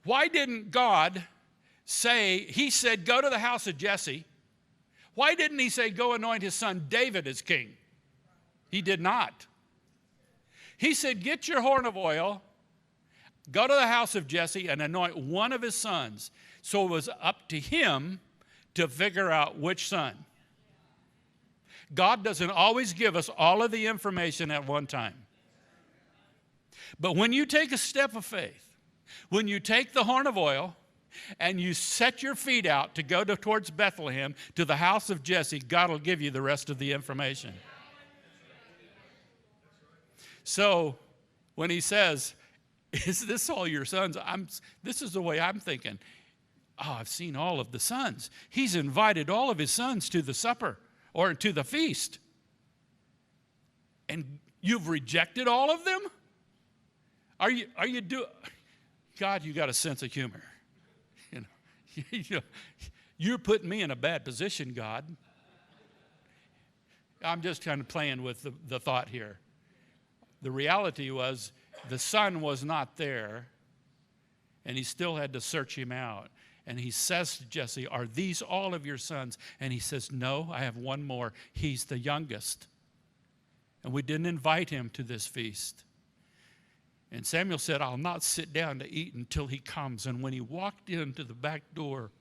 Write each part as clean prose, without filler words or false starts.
Why didn't God say, he said, go to the house of Jesse. Why didn't he say, go anoint his son David as king? He did not. He said, get your horn of oil, go to the house of Jesse and anoint one of his sons. So it was up to him to figure out which son. God doesn't always give us all of the information at one time. But when you take a step of faith, when you take the horn of oil and you set your feet out to go towards Bethlehem, to the house of Jesse, God will give you the rest of the information. So when he says, is this all your sons? This is the way I'm thinking. Oh, I've seen all of the sons. He's invited all of his sons to the supper or to the feast. And you've rejected all of them? God, you got a sense of humor. You're putting me in a bad position, God. I'm just kind of playing with the thought here. The reality was the son was not there, and he still had to search him out. And he says to Jesse, are these all of your sons? And he says, no, I have one more. He's the youngest. And we didn't invite him to this feast. And Samuel said, I'll not sit down to eat until he comes. And when he walked into the back door,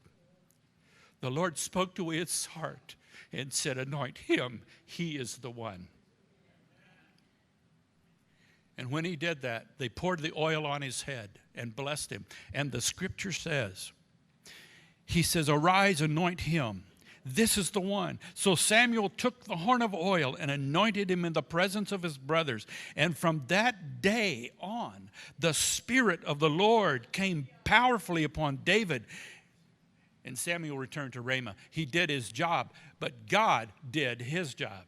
the Lord spoke to his heart and said, anoint him. He is the one. And when he did that, they poured the oil on his head and blessed him. And the scripture says, he says, arise, anoint him. This is the one. So Samuel took the horn of oil and anointed him in the presence of his brothers. And from that day on, the Spirit of the Lord came powerfully upon David. And Samuel returned to Ramah. He did his job, but God did his job.